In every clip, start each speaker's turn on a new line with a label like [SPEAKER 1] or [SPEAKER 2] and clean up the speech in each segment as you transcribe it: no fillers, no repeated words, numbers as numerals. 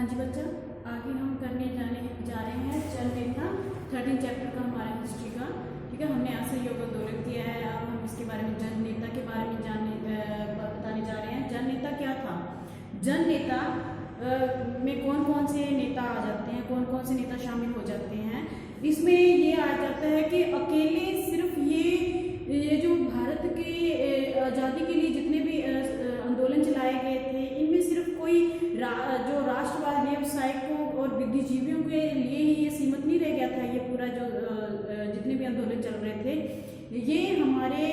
[SPEAKER 1] हाँ जी बच्चा, आगे हम करने जा रहे हैं जन नेता 13 चैप्टर का हमारा हिस्ट्री का। ठीक है, हमने आज से योग आंदोलन किया है। अब हम इसके बारे में जन नेता के बारे में बताने जा रहे हैं। जन नेता क्या था? जन नेता में कौन कौन से नेता आ जाते हैं, कौन कौन से नेता शामिल हो जाते हैं। इसमें ये आ जाता है कि अकेले सिर्फ ये जो भारत के आज़ादी के लिए जितने भी आंदोलन चलाए गए थे, इनमें सिर्फ कोई जो राष्ट्रवाद व्यवसायिकों और बुद्धिजीवियों के लिए ही ये सीमित नहीं रह गया था। ये पूरा जो जितने भी आंदोलन चल रहे थे, ये हमारे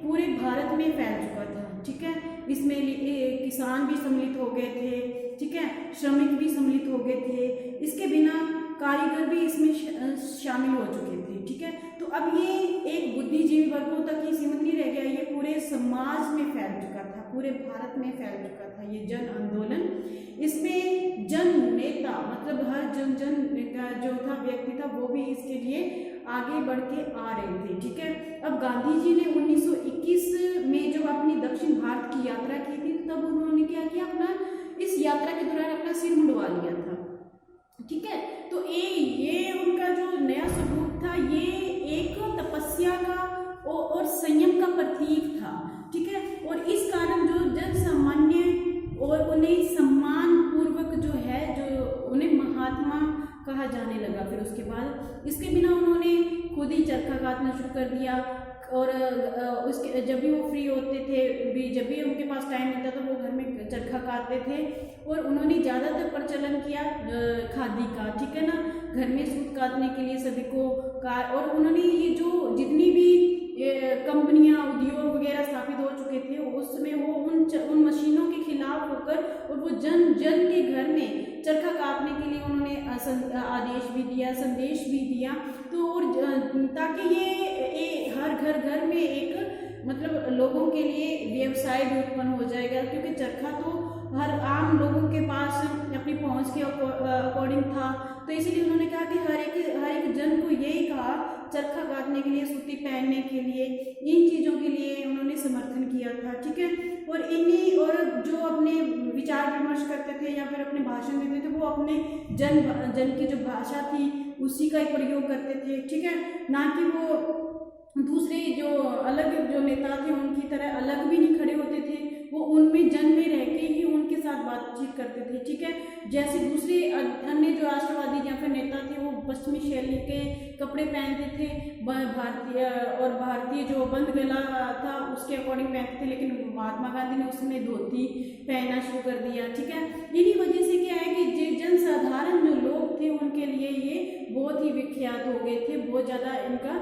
[SPEAKER 1] पूरे भारत में फैल चुका था। ठीक है, इसमें किसान भी सम्मिलित हो गए थे। ठीक है, श्रमिक भी सम्मिलित हो गए थे। इसके बिना कारीगर भी इसमें शामिल हो चुके थे। ठीक है, तो अब ये एक बुद्धिजीवी वर्गों तक ही सीमित नहीं रह गया, ये पूरे समाज में फैल चुका था, पूरे भारत में फैल चुका था ये जन आंदोलन। इसमें जन नेता मतलब हर जन का जो था व्यक्ति था, वो भी इसके लिए आगे बढ़ के आ रहे थे। ठीक है, अब गांधी जी ने 1921 में जब अपनी दक्षिण भारत की यात्रा की थी, तब उन्होंने क्या किया, अपना इस यात्रा के दौरान अपना सिर मुंडवा लिया था। ठीक है, तो ये उनका जो नया स्वरूप था, ये एक तपस्या का और संयम का प्रतीक था। ठीक है, और इस कारण जो जन सामान्य और उन्हें सम्मान पूर्वक जो है, जो उन्हें महात्मा कहा जाने लगा। फिर उसके बाद इसके बिना उन्होंने खुद ही चरखा काटना शुरू कर दिया। और उसके जब भी वो फ्री होते थे, जब भी उनके पास टाइम मिलता था, वो घर में चरखा काटते थे। और उन्होंने ज़्यादातर प्रचलन किया खादी का। ठीक है ना, घर में सूत काटने के लिए सभी को और उन्होंने ये जो जितनी भी कंपनियां उद्योग वगैरह स्थापित हो चुके थे, उसमें वो उन मशीनों के खिलाफ होकर और वो जन के घर में चरखा काटने के लिए उन्होंने आदेश भी दिया, संदेश भी दिया। तो और ताकि ये हर घर में एक मतलब लोगों के लिए व्यवसाय भी उत्पन्न हो जाएगा, क्योंकि चरखा तो हर आम लोगों के पास अपनी पहुंच के अकॉर्डिंग था। तो इसीलिए उन्होंने कहा कि हर एक जन को यही कहा, चरखा काटने के लिए, सूती पहनने के लिए, इन चीज़ों के लिए उन्होंने समर्थन किया था। ठीक है, और जो अपने विचार विमर्श करते थे या फिर अपने भाषण देते थे, वो अपने जन की जो भाषा थी उसी का ही प्रयोग करते थे। ठीक है, ना कि वो दूसरे जो अलग जो नेता थे उनकी तरह अलग भी नहीं खड़े होते थे, वो उनमें जन में रह के ही उनके साथ बातचीत करते थे। ठीक है, जैसे दूसरे अन्य जो राष्ट्रवादी या फिर नेता थे, वो पश्चिमी शैली के कपड़े पहनते थे, भारतीय जो बंद गला था उसके अकॉर्डिंग पहनते थे, लेकिन महात्मा गांधी ने उसमें धोती पहनना शुरू कर दिया। ठीक है, इन्हीं वजह से क्या है कि जन साधारण जो लोग थे उनके लिए ये बहुत ही विख्यात हो गए थे, बहुत ज़्यादा इनका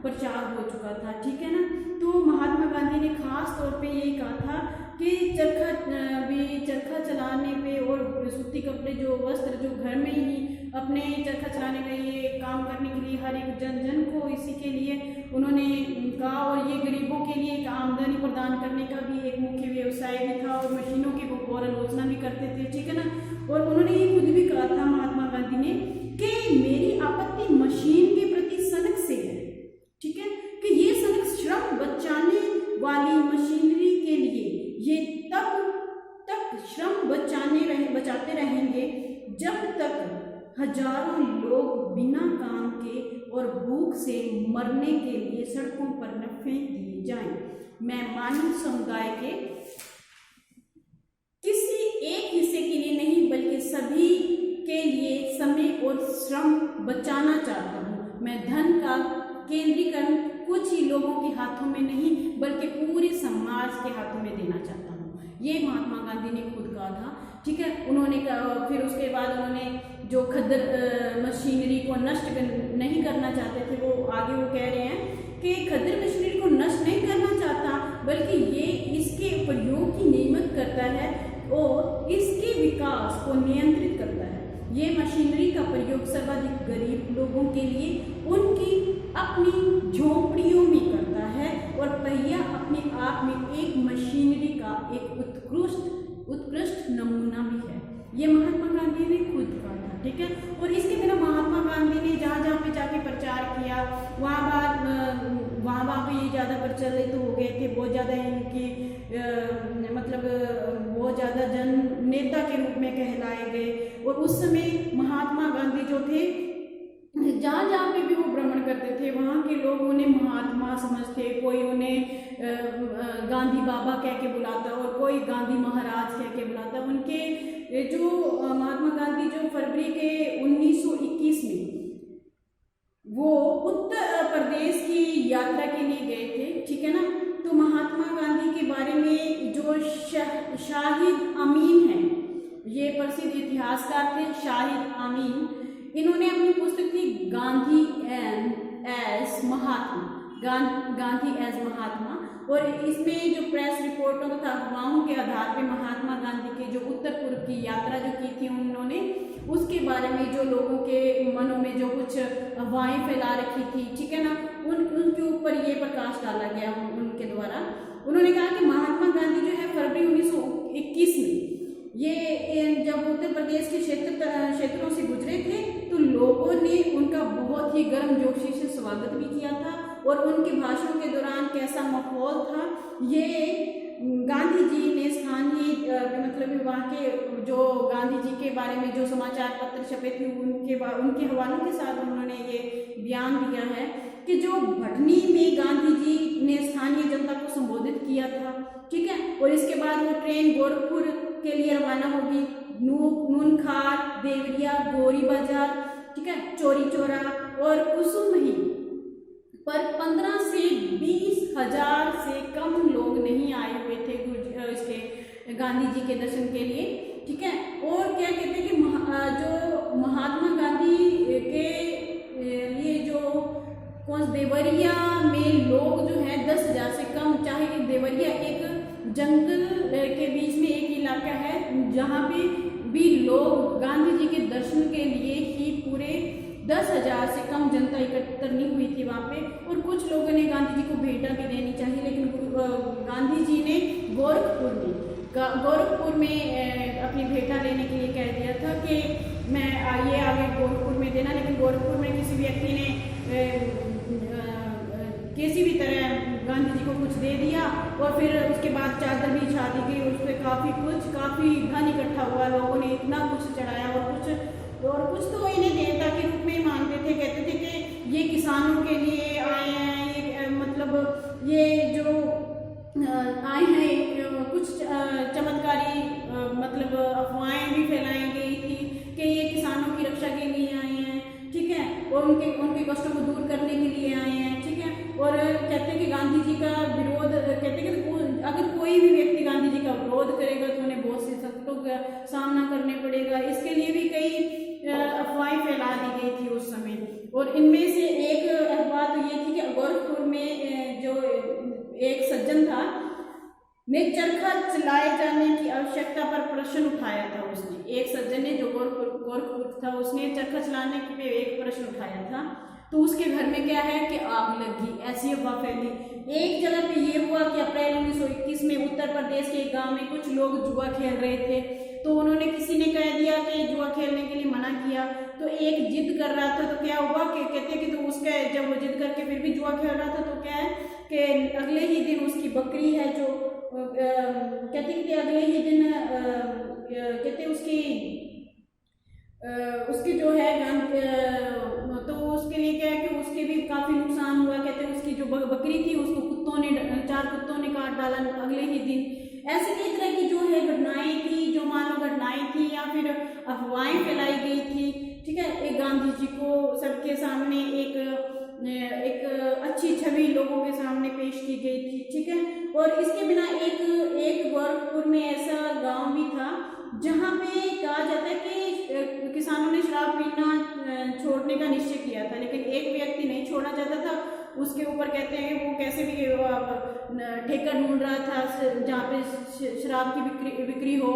[SPEAKER 1] प्रचार हो चुका था। ठीक है ना, तो महात्मा गांधी ने खास तौर पे यही कहा था कि चरखा चलाने पे और सूती कपड़े जो वस्त्र जो घर में ही अपने चरखा चलाने के लिए काम करने के लिए हर एक जन को इसी के लिए उन्होंने कहा। और ये गरीबों के लिए एक आमदनी प्रदान करने का भी एक मुख्य व्यवसाय भी था, और मशीनों की वो आलोचना भी करते थे। ठीक है ना, और उन्होंने ये खुद भी कहा था महात्मा गांधी ने कि मेरी आपत्ति मशीन के प्रति सनक से है। ठीक है, कि ये सनक श्रम बचाने वाली मशीनरी के लिए ये तब तक श्रम बचाते रहेंगे जब तक हजारों लोग बिना काम के और भूख से मरने के लिए सड़कों पर न फेंक दिए जाएं। मैं मानव समुदाय के किसी एक हिस्से के लिए नहीं, बल्कि सभी के लिए समय और श्रम बचाना चाहता हूँ। मैं धन का केंद्रीकरण कुछ ही लोगों के हाथों में नहीं, बल्कि पूरे समाज के हाथों में देना चाहता हूँ। ये महात्मा गांधी ने खुद कहा था। ठीक है, उन्होंने फिर उसके बाद उन्होंने जो खद्दर मशीनरी को नष्ट नहीं करना चाहते थे, वो आगे वो कह रहे हैं कि खद्दर मशीनरी को नष्ट नहीं करना चाहता, बल्कि ये इसके प्रयोग की नियमित करता है और इसके विकास को नियंत्रित करता है। ये मशीनरी का प्रयोग सर्वाधिक गरीब लोगों के लिए उनकी अपनी झोपड़ियों में करता है, और पहिया अपने आप में एक मशीनरी का एक उत्कृष्ट नमूना भी है। ये महात्मा गांधी ने खुद कहा था। ठीक है, और इसके बिना महात्मा गांधी ने जहाँ पे जाके प्रचार किया, वहाँ पे ये ज़्यादा प्रचलित हो गए थे, बहुत ज़्यादा इनकी मतलब बहुत ज़्यादा जन नेता के रूप में कहलाए गए। और और उस समय महात्मा गांधी जो थे, जहाँ जहाँ पे भी वो भ्रमण करते थे वहाँ के लोग उन्हें महात्मा समझते, कोई उन्हें गांधी बाबा कह के बुलाता और कोई गांधी महाराज कह के बुलाता। उनके जो महात्मा गांधी जो फरवरी के 1921 में वो उत्तर प्रदेश की यात्रा के लिए गए थे, ठीक है ना। तो महात्मा गांधी के बारे में जो शाहिद अमीन है, ये प्रसिद्ध इतिहासकार थे शाहिद अमीन, इन्होंने अपनी पुस्तक थी गांधी एज महात्मा, गांधी एज महात्मा, और इसमें जो प्रेस रिपोर्टों तथा अफवाहों के आधार पर महात्मा गांधी के जो उत्तर पूर्व की यात्रा जो की थी उन्होंने, उसके बारे में जो लोगों के मनों में जो कुछ अफवाहें फैला रखी थी, ठीक है ना, उनके ऊपर ये प्रकाश डाला गया उनके द्वारा। उन्होंने कहा कि महात्मा गांधी जो है फरवरी 1921 में ये जब उत्तर प्रदेश के क्षेत्रों से गुजरे थे तो लोगों ने उनका बहुत ही गर्मजोशी से स्वागत भी किया था, और उनके भाषणों के दौरान कैसा माहौल था ये गांधी जी ने स्थानीय मतलब वहाँ के जो गांधी जी के बारे में जो समाचार पत्र छपे थे उनके हवालों के साथ उन्होंने ये बयान दिया है कि जो भटनी में गांधी जी ने स्थानीय जनता को संबोधित किया था, ठीक है, और इसके बाद वो ट्रेन गोरखपुर के लिए रवाना होगी, नूनखार, देवरिया, गोरी बाजार, ठीक है, चोरी चौरा और कुसुमही पर 15 से 20 हजार से कम लोग नहीं आए हुए थे इसके गांधी जी के दर्शन के लिए, ठीक है। और क्या कहते हैं कि जो महात्मा गांधी के लिए जो देवरिया में लोग जो है 10,000 से कम, चाहे कि देवरिया एक जंगल के बीच में एक इलाका है जहाँ पे भी लोग गांधी जी के दर्शन के लिए ही पूरे 10,000 से कम जनता एकत्र नहीं हुई थी वहाँ पे। और कुछ लोगों ने गांधी जी को भेंटा भी देनी चाहिए, लेकिन गांधी जी ने गोरखपुर में अपनी भेंटा लेने के लिए कह दिया था कि मैं ये आगे गोरखपुर में देना, लेकिन गोरखपुर में किसी व्यक्ति ने किसी भी तरह गांधी जी को कुछ दे दिया और फिर उसके बाद चादर भी बिछा दी गई, उस पर काफ़ी धन इकट्ठा हुआ, लोगों ने इतना कुछ चढ़ाया और कुछ तो इन्हें देवता के रूप में मानते थे, कहते थे कि ये किसानों के लिए आए हैं, ये मतलब ये जो आए हैं, कुछ चमत्कारी मतलब अफवाहें भी फैलाई गई थी कि ये किसानों की रक्षा के लिए आए हैं, ठीक है, और उनके कष्टों को दूर करने के लिए आए हैं, ठीक है। और कहते हैं कि गांधी जी का विरोध, कहते हैं कि अगर कोई भी व्यक्ति गांधी जी का विरोध करेगा तो उन्हें बहुत से सख्तों का सामना करने पड़ेगा। इसके लिए भी कई अफवाहें फैला दी गई थी उस समय, और इनमें से एक अफवाह तो ये थी कि गोरखपुर में जो एक सज्जन था ने चरखा चलाए जाने की आवश्यकता पर प्रश्न उठाया था। उसने, एक सज्जन ने जो गोरखपुर था, उसने चरखा चलाने पे एक प्रश्न उठाया था, तो उसके घर में क्या है कि आग लगी, ऐसी अफवाह फैली। एक जगह पे ये हुआ कि अप्रैल 1921 में उत्तर प्रदेश के एक गांव में कुछ लोग जुआ खेल रहे थे, तो उन्होंने किसी ने कह दिया कि जुआ खेलने के लिए मना किया, तो एक जिद कर रहा था, तो क्या हुआ कि कहते कि तो उसका जब वो जिद करके फिर भी जुआ खेल रहा था, तो क्या है कि अगले ही दिन उसकी बकरी है जो कहते अगले ही दिन कहते उसकी जो है तो उसके लिए क्या है कि उसके भी काफ़ी नुकसान हुआ। कहते हैं उसकी जो बकरी थी उसको 4 कुत्तों ने काट डाला अगले ही दिन। ऐसे कई तरह की जो है घटनाएं थी, जो मानव घटनाएं थी या फिर अफवाहें फैलाई गई थी, ठीक है। एक गांधी जी को सबके सामने एक अच्छी छवि लोगों के सामने पेश की गई थी, ठीक है। और इसके बिना एक गोरखपुर में ऐसा गांव भी था जहाँ पे कहा जाता है कि किसानों ने शराब पीना छोड़ने का निश्चय किया था, लेकिन एक व्यक्ति नहीं छोड़ना चाहता था। उसके ऊपर कहते हैं कि वो कैसे भी ठेका ढूंढ रहा था जहाँ पे शराब की बिक्री हो,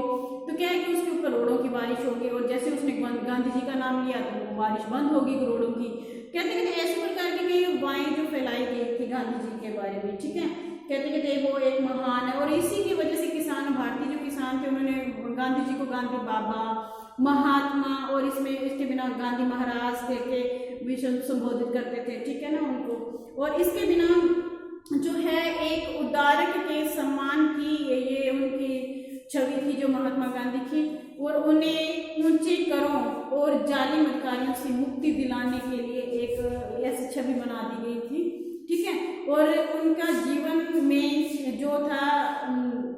[SPEAKER 1] तो क्या है कि उसके ऊपर करोड़ों की बारिश होगी, और जैसे उसने गांधी जी का नाम लिया तो वो बारिश बंद होगी करोड़ों की। कहते हैं कि ऐसे प्रकार की कई अफवाहें जो फैलाई गई थी गांधी जी के बारे में, ठीक है। कहते कि वो एक महान है, और इसी की वजह से किसान, भारतीय जो किसान थे, उन्होंने गांधी जी को गांधी बाबा, महात्मा और इसके बिना गांधी महाराज के भी संबोधित करते थे, ठीक है ना उनको। और इसके बिना जो है एक उदारक के सम्मान की ये उनकी छवि थी जो महात्मा गांधी की। और उन्हें ऊंचे करों और जालिम अधिकारियों से मुक्ति दिलाने के लिए एक ऐसी छवि बना दी गई थी, ठीक है। और उनका जीवन में जो था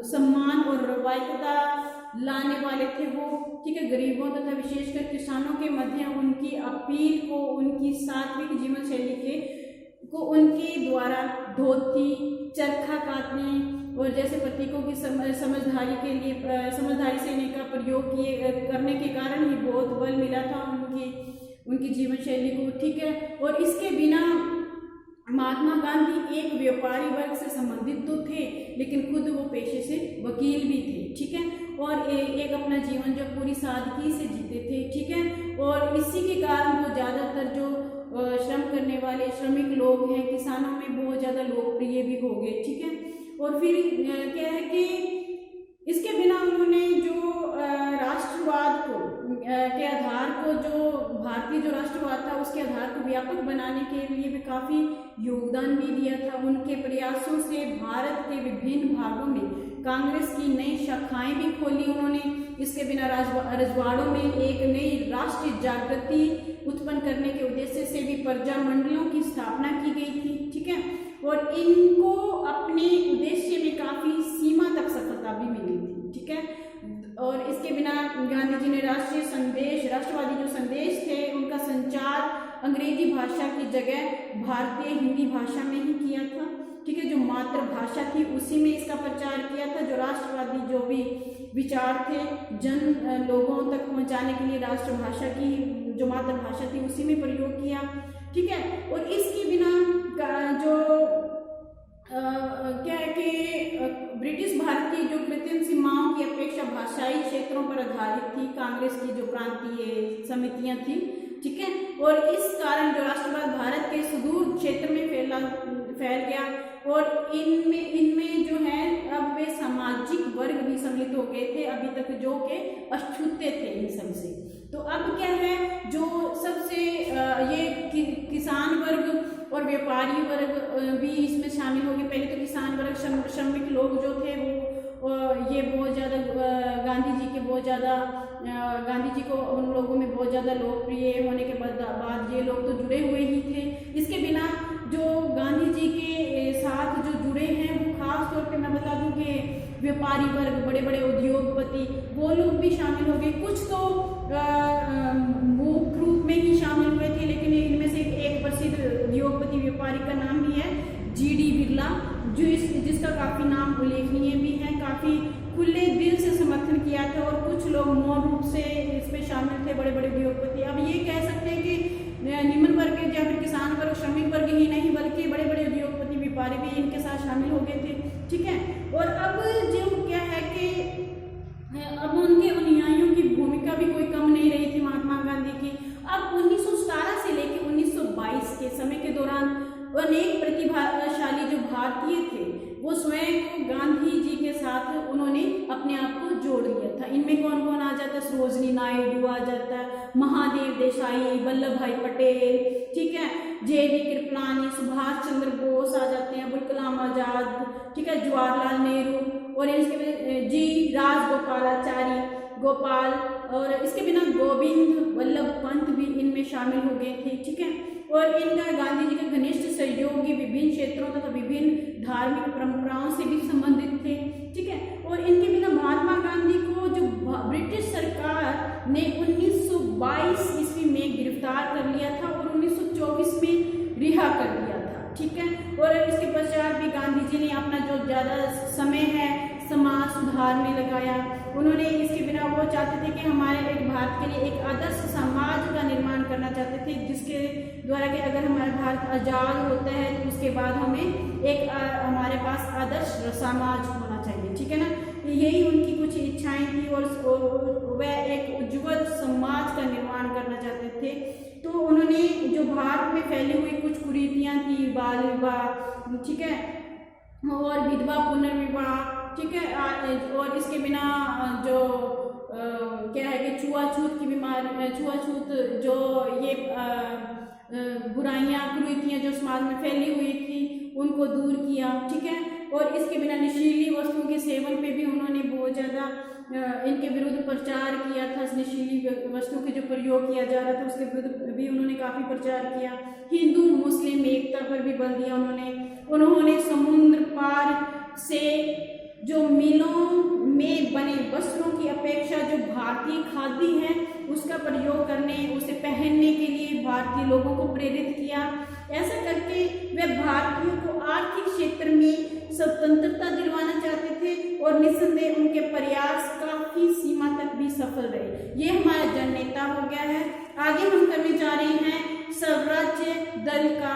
[SPEAKER 1] सम्मान और रवायतता लाने वाले थे वो, ठीक है, गरीबों तथा विशेषकर किसानों के मध्य उनकी अपील को, उनकी सात्विक जीवन शैली को उनके द्वारा धोती, चरखा काटने और जैसे प्रतीकों की समझदारी के लिए समझदारी से इनका प्रयोग करने के कारण ही बहुत बल मिला था उनकी जीवन शैली को, ठीक है। और इसके बिना महात्मा गांधी एक व्यापारी वर्ग से संबंधित तो थे, लेकिन खुद वो पेशे से वकील भी थे, ठीक है। और एक अपना जीवन जो पूरी सादगी से जीते थे, ठीक है। और इसी के कारण वो ज़्यादातर जो श्रम करने वाले श्रमिक लोग हैं, किसानों में बहुत ज़्यादा लोकप्रिय भी हो गए, ठीक है। और फिर क्या है कि इसके बिना उन्होंने जो राष्ट्रवाद को के आधार को, जो भारतीय जो राष्ट्रवाद था उसके आधार को व्यापक बनाने के लिए भी काफ़ी योगदान भी दिया था। उनके प्रयासों से भारत के विभिन्न भागों में कांग्रेस की नई शाखाएं भी खोली उन्होंने। इसके बिना रजवाड़ों में एक नई राष्ट्रीय जागृति उत्पन्न करने के उद्देश्य से भी प्रजा मंडलों की स्थापना की गई थी, ठीक है। और इनको अपने उद्देश्य में काफ़ी सीमा तक सफलता भी मिली थी, ठीक है। और इसके बिना गांधी जी ने राष्ट्रीय संदेश, राष्ट्रवादी जो संदेश थे उनका संचार अंग्रेजी भाषा की जगह भारतीय हिंदी भाषा में ही किया था, ठीक है। जो मातृभाषा थी उसी में इसका प्रचार किया था। जो राष्ट्रवादी जो भी विचार थे जन लोगों तक पहुंचाने के लिए राष्ट्रभाषा की जो मातृभाषा थी उसी में प्रयोग किया, ठीक है। और इसके बिना जो क्या है कि ब्रिटिश भारतीय जो कृत्रिम सीमाओं की अपेक्षा भाषाई क्षेत्रों पर आधारित थी कांग्रेस की जो प्रांतीय समितियां थी, ठीक है। और इस कारण जो राष्ट्रवाद भारत के सुदूर क्षेत्र में फैल गया और इनमें जो है अब वे सामाजिक वर्ग भी सम्मिलित हो गए थे, अभी तक जो के अछूते थे इन सब से। तो अब क्या है, जो सबसे ये किसान वर्ग और व्यापारी वर्ग भी इसमें शामिल हो गए। पहले तो किसान वर्ग श्रमिक लोग जो थे वो ये बहुत ज़्यादा गांधी जी के बहुत ज़्यादा गांधी जी को उन लोगों में बहुत ज़्यादा लोकप्रिय होने के बाद ये लोग तो जुड़े हुए ही थे। इसके बिना जो गांधी जी के साथ जो जुड़े हैं वो खास तौर पे मैं बता दूं कि व्यापारी वर्ग, बड़े बड़े उद्योगपति, वो लोग भी शामिल हो गए। कुछ तो मुख्य रूप में ही शामिल हुए थे, लेकिन इनमें से एक प्रसिद्ध उद्योगपति व्यापारी का नाम भी है GD बिरला, जिसका काफ़ी नाम उल्लेखनीय भी है। काफ़ी खुले दिल से समर्थन किया था और कुछ लोग मौन रूप से इसमें शामिल थे, बड़े बड़े उद्योगपति। अब ये कह सकते हैं कि निम्न वर्ग या फिर किसान वर्ग, श्रमिक वर्ग ही नहीं बल्कि बड़े बड़े उद्योगपति व्यापारी भी इनके साथ शामिल हो गए थे, ठीक है। और अब जो क्या है कि अब उनके अनुयायियों की भूमिका भी कोई कम नहीं रही थी महात्मा गांधी की। अब 1917 से लेकर 1922 के समय के दौरान अनेक प्रतिभाशाली जो भारतीय थे वो स्वयं को गांधी जी के साथ उन्होंने अपने आप को जोड़ लिया था। इनमें कौन कौन आ जाता है? सरोजनी नायडू आ जाता है, महादेव देसाई, वल्लभ भाई पटेल, ठीक है, JD कृपलानी, सुभाष चंद्र बोस आ जाते हैं, अबुल कलाम आजाद, ठीक है, जवाहरलाल नेहरू और इसके जी राजगोपालाचारी गोपाल, और इसके बिना गोविंद वल्लभ पंत भी इनमें शामिल हो गए थे, ठीक है। और इनका गांधी जी के घनिष्ठ सहयोगी विभिन्न क्षेत्रों तथा विभिन्न धार्मिक परंपराओं से भी संबंधित थे, ठीक है। और इनके बिना महात्मा गांधी को जो ब्रिटिश सरकार ने 1922 ईस्वी में गिरफ्तार कर लिया था और 1924 में रिहा कर दिया था, ठीक है। और इसके पश्चात भी गांधी जी ने अपना जो ज़्यादा समय है समाज सुधार में लगाया। उन्होंने इसके बिना वो चाहते थे कि हमारे एक भारत के लिए एक आदर्श समाज का निर्माण करना चाहते थे, जिसके द्वारा कि अगर हमारा भारत आज़ाद होता है तो उसके बाद हमें एक हमारे पास आदर्श समाज होना चाहिए, ठीक है ना। यही उनकी कुछ इच्छाएं थी और वह एक उज्ज्वल समाज का निर्माण करना चाहते थे। तो उन्होंने जो भारत में फैली हुई कुछ कुरीतियाँ थी, बाल विवाह, ठीक है, और विधवा पुनर्विवाह, ठीक है, और इसके बिना जो क्या है कि छुआछूत की बीमारी, छुआछूत जो ये बुराइयां कुरीतियां जो समाज में फैली हुई थी उनको दूर किया, ठीक है। और इसके बिना नशीली वस्तुओं के सेवन पे भी उन्होंने बहुत ज़्यादा इनके विरुद्ध प्रचार किया था, नशीली वस्तुओं के जो प्रयोग किया जा रहा था उसके विरुद्ध भी उन्होंने काफ़ी प्रचार किया। हिंदू मुस्लिम एकता पर भी बल दिया उन्होंने समुद्र पार से जो मिलों में बने वस्त्रों की अपेक्षा जो भारतीय खादी है उसका प्रयोग करने, उसे पहनने के लिए भारतीय लोगों को प्रेरित किया। ऐसा करके वे भारतीयों को आर्थिक क्षेत्र में स्वतंत्रता दिलवाना चाहते थे और निस्संदेह उनके प्रयास काफी सीमा तक भी सफल रहे। ये हमारा जननेता हो गया है। आगे हम करने जा रहे हैं स्वराज्य दल का